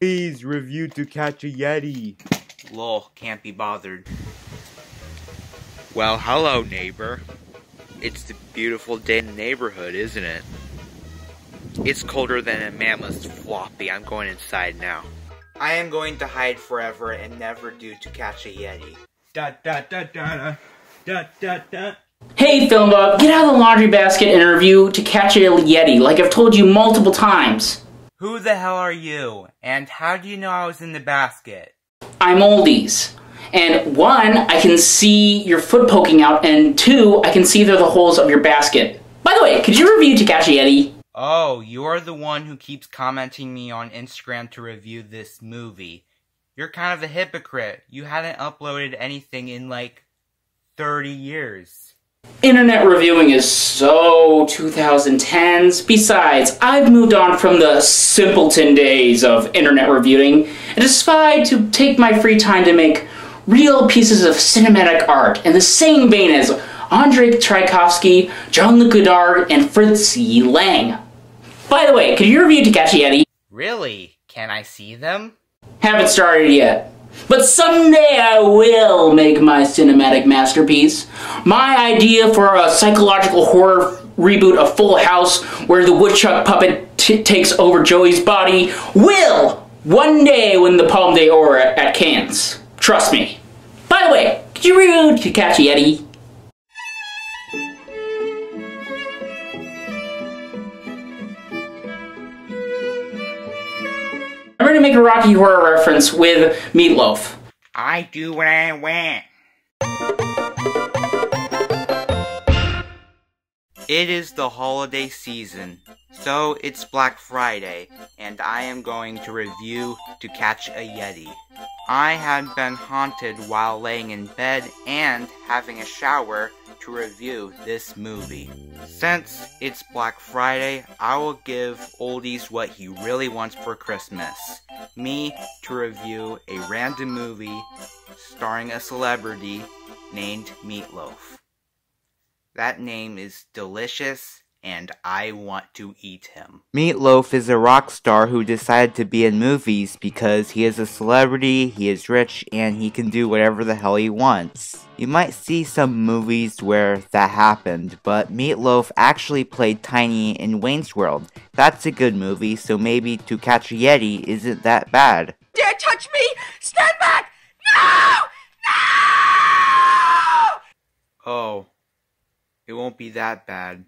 Please review To Catch a Yeti. Lol, can't be bothered. Well, hello, neighbor. It's a beautiful day in the neighborhood, isn't it? It's colder than a mammoth's floppy. I'm going inside now. I am going to hide forever and never do To Catch a Yeti. Da da da da da da da. Hey, Filmbuff, get out of the laundry basket and review To Catch a Yeti, like I've told you multiple times. Who the hell are you? And how do you know I was in the basket? I'm Oldies. And 1, I can see your foot poking out, and 2, I can see through the holes of your basket. By the way, could you review To Catch a Yeti? Oh, you're the one who keeps commenting me on Instagram to review this movie. You're kind of a hypocrite. You hadn't uploaded anything in like 30 years. Internet reviewing is so 2010s. Besides, I've moved on from the simpleton days of internet reviewing and decided to take my free time to make real pieces of cinematic art in the same vein as Andrei Tchaikovsky, Jean-Luc Godard, and Fritz Lang. By the way, could you review To Catch a Yeti? Really? Can I see them? Haven't started yet. But someday I will make my cinematic masterpiece. My idea for a psychological horror reboot of Full House where the woodchuck puppet takes over Joey's body will one day win the Palme d'Or at Cannes. Trust me. By the way, could you review To Catch a Yeti? I'm going to make a Rocky Horror reference with Meatloaf. I do what I want. It is the holiday season, so it's Black Friday, and I am going to review To Catch a Yeti. I had been haunted while laying in bed and having a shower to review this movie. Since it's Black Friday, I will give Oldies what he really wants for Christmas. Me to review a random movie starring a celebrity named Meatloaf. That name is delicious, and I want to eat him. Meatloaf is a rock star who decided to be in movies because he is a celebrity, he is rich, and he can do whatever the hell he wants. You might see some movies where that happened, but Meatloaf actually played Tiny in Wayne's World. That's a good movie, so maybe To Catch a Yeti isn't that bad. Dare touch me! Stand back! No! No! Oh, it won't be that bad.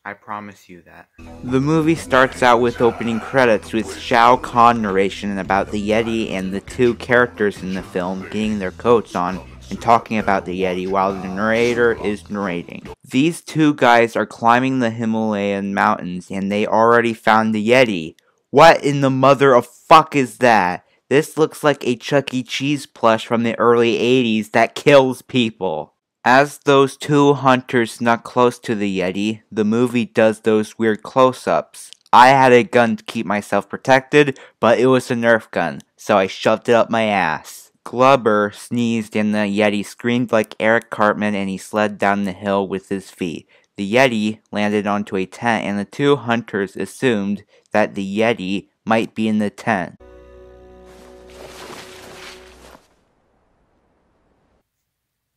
I promise you that. The movie starts out with opening credits with Shao Kahn narration about the Yeti and the 2 characters in the film getting their coats on and talking about the Yeti while the narrator is narrating. These 2 guys are climbing the Himalayan mountains and they already found the Yeti. What in the mother of fuck is that? This looks like a Chuck E. Cheese plush from the early 80s that kills people. As those 2 hunters snuck close to the Yeti, the movie does those weird close-ups. I had a gun to keep myself protected, but it was a Nerf gun, so I shoved it up my ass. Glubber sneezed and the Yeti screamed like Eric Cartman and he slid down the hill with his feet. The Yeti landed onto a tent and the 2 hunters assumed that the Yeti might be in the tent.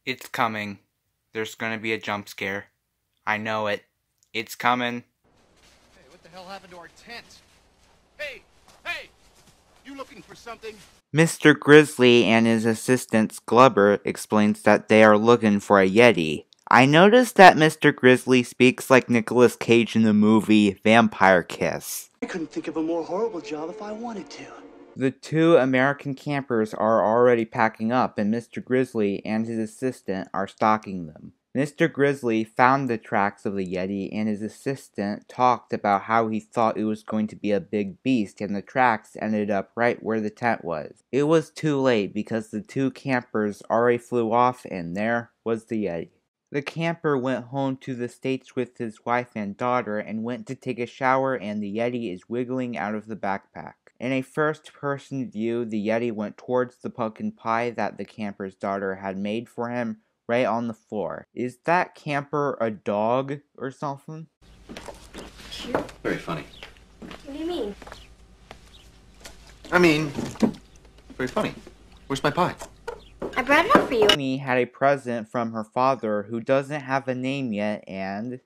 It's coming. There's gonna be a jump scare. I know it. It's coming. Hey, what the hell happened to our tent? Hey! Hey! You looking for something? Mr. Grizzly and his assistant Glubber explains that they are looking for a Yeti. I noticed that Mr. Grizzly speaks like Nicolas Cage in the movie Vampire Kiss. I couldn't think of a more horrible job if I wanted to. The 2 American campers are already packing up and Mr. Grizzly and his assistant are stalking them. Mr. Grizzly found the tracks of the Yeti and his assistant talked about how he thought it was going to be a big beast and the tracks ended up right where the tent was. It was too late because the 2 campers already flew off and there was the Yeti. The camper went home to the States with his wife and daughter and went to take a shower and the Yeti is wiggling out of the backpack. In a first-person view, the Yeti went towards the pumpkin pie that the camper's daughter had made for him right on the floor. Is that camper a dog or something? Very funny. What do you mean? I mean, very funny. Where's my pie? I brought it up for you. Amy had a present from her father who doesn't have a name yet, and...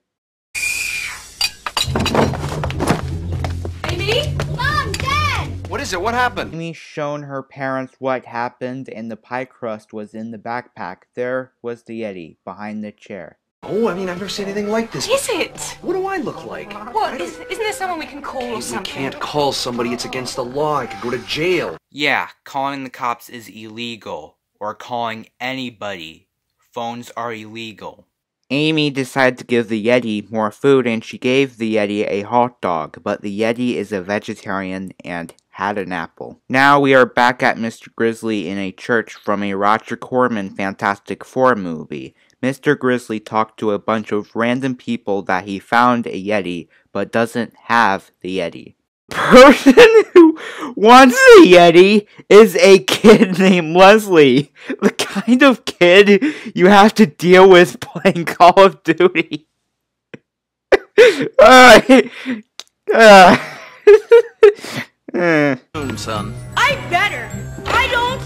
Amy? Mom, Dad! What is it? What happened? Amy shown her parents what happened, and the pie crust was in the backpack. There was the Yeti, behind the chair. Oh, I mean, I've never seen anything like this. Is it? What do I look like? Well, isn't there someone we can call or We something? can't call somebody. It's against the law. I could go to jail. Yeah, calling the cops is illegal. Or calling anybody. Phones are illegal. Amy decided to give the Yeti more food, and she gave the Yeti a hot dog, but the Yeti is a vegetarian and had an apple. Now we are back at Mr. Grizzly in a church from a Roger Corman Fantastic Four movie. Mr. Grizzly talked to a bunch of random people that he found a Yeti, but doesn't have the Yeti. Person who wants the Yeti is a kid named Leslie. The kind of kid you have to deal with playing Call of Duty. Son. I better. I don't.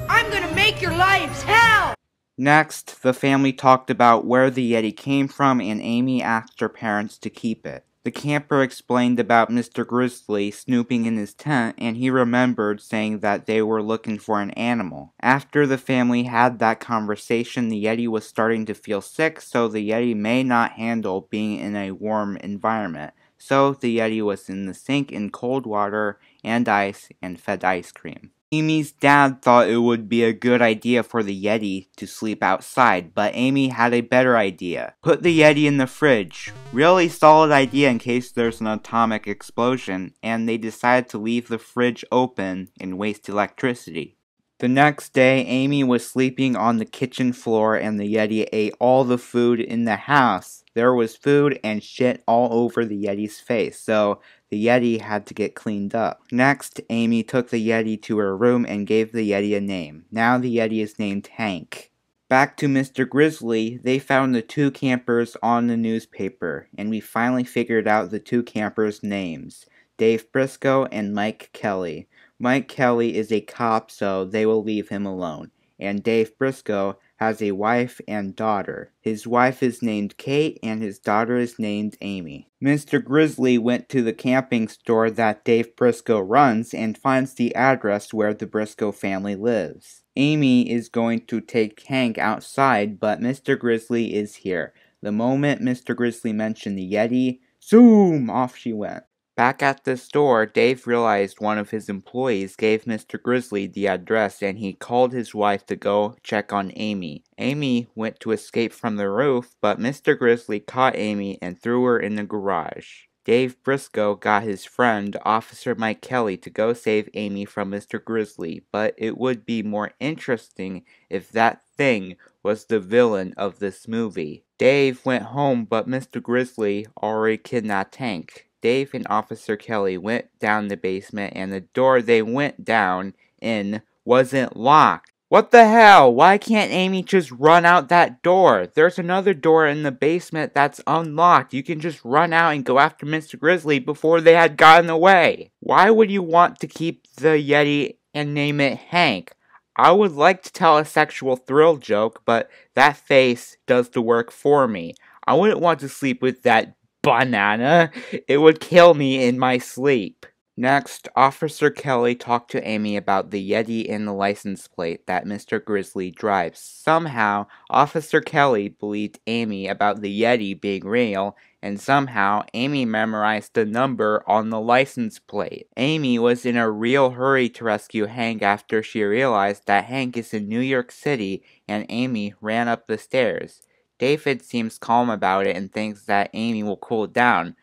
I'm gonna make your lives hell. Next, the family talked about where the Yeti came from, and Amy asked her parents to keep it. The camper explained about Mr. Grizzly snooping in his tent, and he remembered saying that they were looking for an animal. After the family had that conversation, the Yeti was starting to feel sick, so the Yeti may not handle being in a warm environment. So the Yeti was in the sink in cold water and ice and fed ice cream. Amy's dad thought it would be a good idea for the Yeti to sleep outside, but Amy had a better idea. Put the Yeti in the fridge. Really solid idea in case there's an atomic explosion, and they decided to leave the fridge open and waste electricity. The next day, Amy was sleeping on the kitchen floor and the Yeti ate all the food in the house. There was food and shit all over the Yeti's face, so the Yeti had to get cleaned up. Next, Amy took the Yeti to her room and gave the Yeti a name. Now the Yeti is named Hank. Back to Mr. Grizzly, they found the two campers on the newspaper, and we finally figured out the two campers' names, Dave Briscoe and Mike Kelly. Mike Kelly is a cop, so they will leave him alone, and Dave Briscoe has a wife and daughter. His wife is named Kate and his daughter is named Amy. Mr. Grizzly went to the camping store that Dave Briscoe runs and finds the address where the Briscoe family lives. Amy is going to take Hank outside, but Mr. Grizzly is here. The moment Mr. Grizzly mentioned the Yeti, zoom, off she went. Back at the store, Dave realized one of his employees gave Mr. Grizzly the address and he called his wife to go check on Amy. Amy went to escape from the roof, but Mr. Grizzly caught Amy and threw her in the garage. Dave Briscoe got his friend, Officer Mike Kelly, to go save Amy from Mr. Grizzly, but it would be more interesting if that thing was the villain of this movie. Dave went home, but Mr. Grizzly already kidnapped Hank. Dave and Officer Kelly went down the basement and the door they went down in wasn't locked. What the hell? Why can't Amy just run out that door? There's another door in the basement that's unlocked. You can just run out and go after Mr. Grizzly before they had gotten away. Why would you want to keep the Yeti and name it Hank? I would like to tell a sexual thrill joke, but that face does the work for me. I wouldn't want to sleep with that banana. It would kill me in my sleep. Next, Officer Kelly talked to Amy about the Yeti and the license plate that Mr. Grizzly drives. Somehow, Officer Kelly believed Amy about the Yeti being real, and somehow Amy memorized the number on the license plate. Amy was in a real hurry to rescue Hank after she realized that Hank is in New York City, and Amy ran up the stairs. David seems calm about it and thinks that Amy will cool down.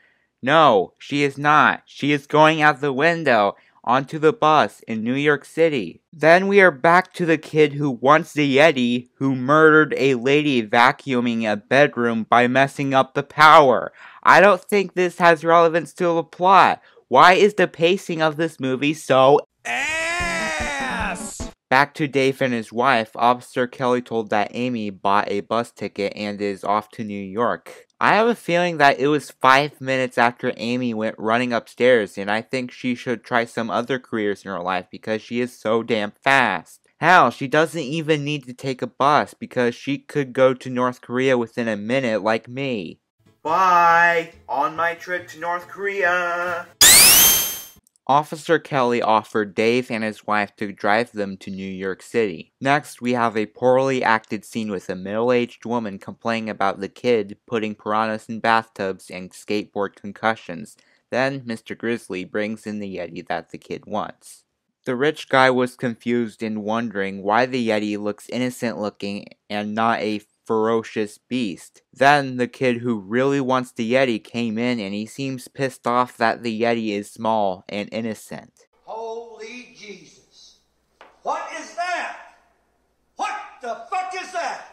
No, she is not. She is going out the window onto the bus in New York City. Then we are back to the kid who wants the Yeti, who murdered a lady vacuuming a bedroom by messing up the power. I don't think this has relevance to the plot. Why is the pacing of this movie so ass? Back to Dave and his wife, Officer Kelly told that Amy bought a bus ticket and is off to New York. I have a feeling that it was 5 minutes after Amy went running upstairs, and I think she should try some other careers in her life because she is so damn fast. Hell, she doesn't even need to take a bus because she could go to North Korea within a minute like me. Bye! On my trip to North Korea! Officer Kelly offered Dave and his wife to drive them to New York City. Next, we have a poorly acted scene with a middle-aged woman complaining about the kid putting piranhas in bathtubs and skateboard concussions. Then, Mr. Grizzly brings in the Yeti that the kid wants. The rich guy was confused and wondering why the Yeti looks innocent looking and not a ferocious beast. Then the kid who really wants the Yeti came in and he seems pissed off that the Yeti is small and innocent. Holy Jesus. What is that? What the fuck is that?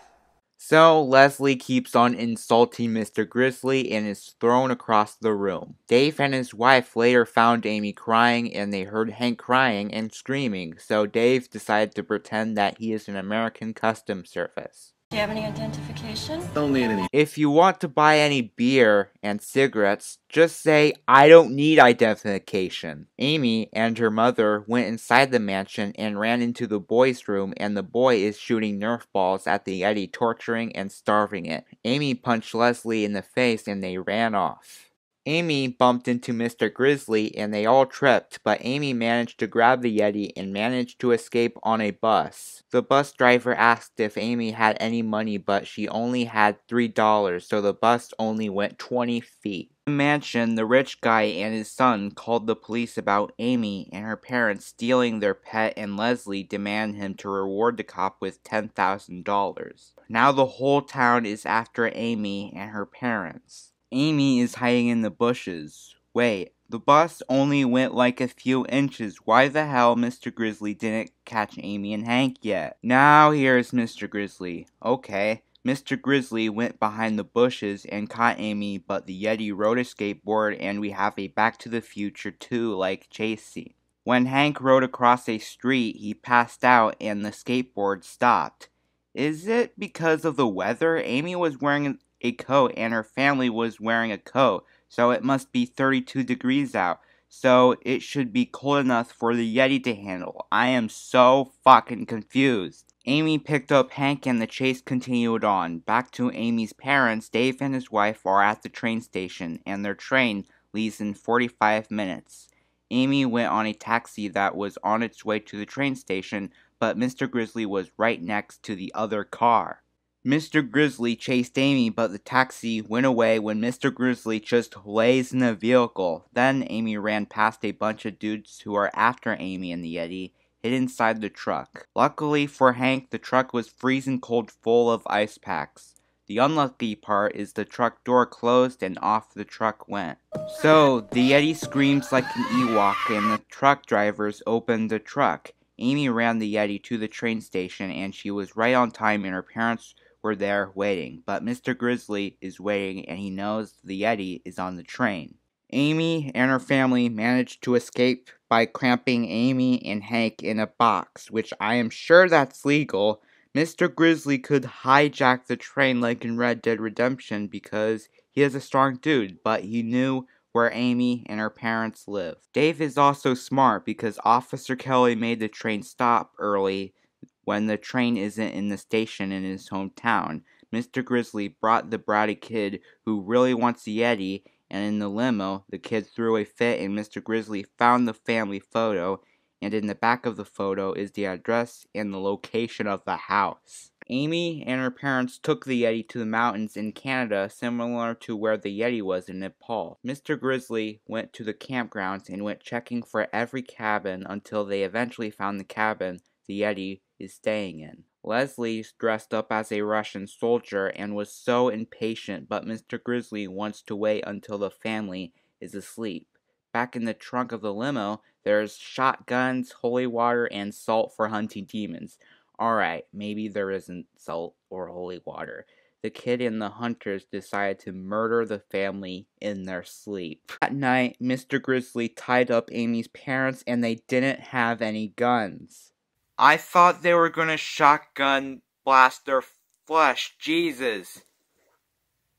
So Leslie keeps on insulting Mr. Grizzly and is thrown across the room. Dave and his wife later found Amy crying and they heard Hank crying and screaming, so Dave decided to pretend that he is an American Customs Service. Do you have any identification? Don't need any. If you want to buy any beer and cigarettes, just say, "I don't need identification." Amy and her mother went inside the mansion and ran into the boys' room, and the boy is shooting Nerf balls at the Yeti, torturing and starving it. Amy punched Leslie in the face and they ran off. Amy bumped into Mr. Grizzly and they all tripped, but Amy managed to grab the Yeti and managed to escape on a bus. The bus driver asked if Amy had any money, but she only had $3, so the bus only went 20 feet. In the mansion, the rich guy and his son called the police about Amy and her parents stealing their pet, and Leslie demanded him to reward the cop with $10,000. Now the whole town is after Amy and her parents. Amy is hiding in the bushes. Wait, the bus only went like a few inches. Why the hell Mr. Grizzly didn't catch Amy and Hank yet? Now here's Mr. Grizzly. Okay, Mr. Grizzly went behind the bushes and caught Amy, but the Yeti rode a skateboard and we have a Back to the Future 2-like chase scene. When Hank rode across a street, he passed out and the skateboard stopped. Is it because of the weather? Amy was wearing a coat and her family was wearing a coat, so it must be 32 degrees out, so it should be cold enough for the Yeti to handle. I am so fucking confused. Amy picked up Hank and the chase continued on. Back to Amy's parents, Dave and his wife are at the train station and their train leaves in 45 minutes. Amy went on a taxi that was on its way to the train station, but Mr. Grizzly was right next to the other car. Mr. Grizzly chased Amy, but the taxi went away when Mr. Grizzly just lays in the vehicle. Then Amy ran past a bunch of dudes who are after Amy and the Yeti, hid inside the truck. Luckily for Hank, the truck was freezing cold full of ice packs. The unlucky part is the truck door closed and off the truck went. So, the Yeti screams like an Ewok and the truck drivers opened the truck. Amy ran the Yeti to the train station and she was right on time and her parents were there waiting, but Mr. Grizzly is waiting and he knows the Yeti is on the train. Amy and her family managed to escape by cramping Amy and Hank in a box, which I am sure that's legal. Mr. Grizzly could hijack the train like in Red Dead Redemption because he is a strong dude, but he knew where Amy and her parents live. Dave is also smart because Officer Kelly made the train stop early when the train isn't in the station in his hometown. Mr. Grizzly brought the bratty kid who really wants a Yeti, and in the limo, the kid threw a fit and Mr. Grizzly found the family photo, and in the back of the photo is the address and the location of the house. Amy and her parents took the Yeti to the mountains in Canada, similar to where the Yeti was in Nepal. Mr. Grizzly went to the campgrounds and went checking for every cabin until they eventually found the cabin the Yeti is staying in. Leslie dressed up as a Russian soldier and was so impatient, but Mr. Grizzly wants to wait until the family is asleep. Back in the trunk of the limo, there's shotguns, holy water, and salt for hunting demons. Alright, maybe there isn't salt or holy water. The kid and the hunters decided to murder the family in their sleep. That night, Mr. Grizzly tied up Amy's parents and they didn't have any guns. I thought they were gonna shotgun blast their flesh. Jesus.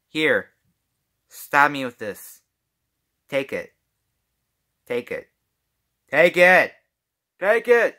Here, Stab me with this. Take it. Take it. Take it! Take it!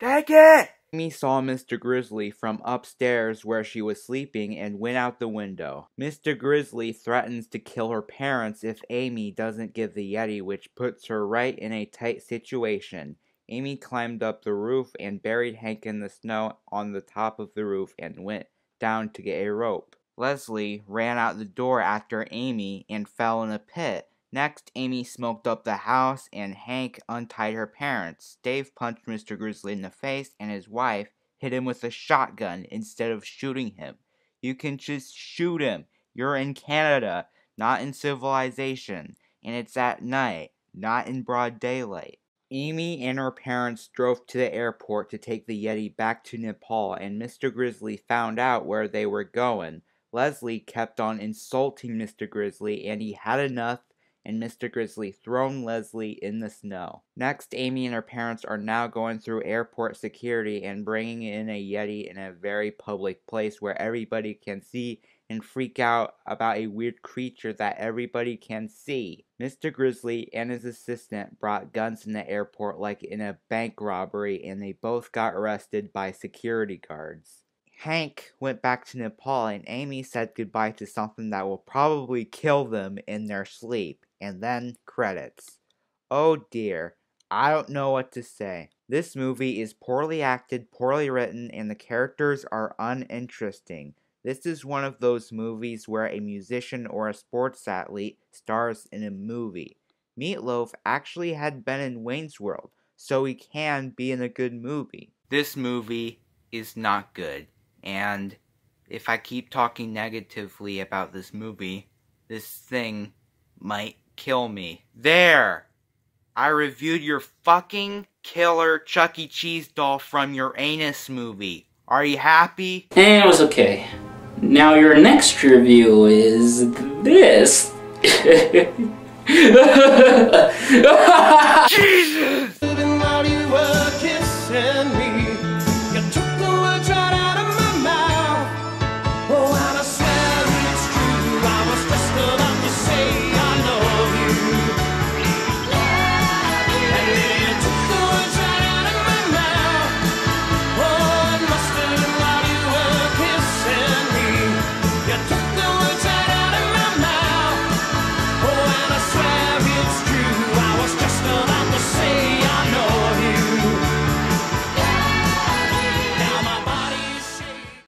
Take it! Amy saw Mr. Grizzly from upstairs where she was sleeping and went out the window. Mr. Grizzly threatens to kill her parents if Amy doesn't give the Yeti, which puts her right in a tight situation. Amy climbed up the roof and buried Hank in the snow on the top of the roof and went down to get a rope. Leslie ran out the door after Amy and fell in a pit. Next, Amy smoked up the house and Hank untied her parents. Dave punched Mr. Grizzly in the face and his wife hit him with a shotgun instead of shooting him. You can just shoot him. You're in Canada, not in civilization, and it's at night, not in broad daylight. Amy and her parents drove to the airport to take the Yeti back to Nepal, and Mr. Grizzly found out where they were going. Leslie kept on insulting Mr. Grizzly, and he had enough, and Mr. Grizzly thrown Leslie in the snow. Next, Amy and her parents are now going through airport security and bringing in a Yeti in a very public place where everybody can see and freak out about a weird creature that everybody can see. Mr. Grizzly and his assistant brought guns in the airport like in a bank robbery, and they both got arrested by security guards. Hank went back to Nepal and Amy said goodbye to something that will probably kill them in their sleep. And then credits. Oh dear, I don't know what to say. This movie is poorly acted, poorly written, and the characters are uninteresting. This is one of those movies where a musician or a sports athlete stars in a movie. Meatloaf actually had been in Wayne's World, so he can be in a good movie. This movie is not good. And if I keep talking negatively about this movie, this thing might kill me. There! I reviewed your fucking killer Chuck E. Cheese doll from your anus movie. Are you happy? And it was okay. Now your next review is this.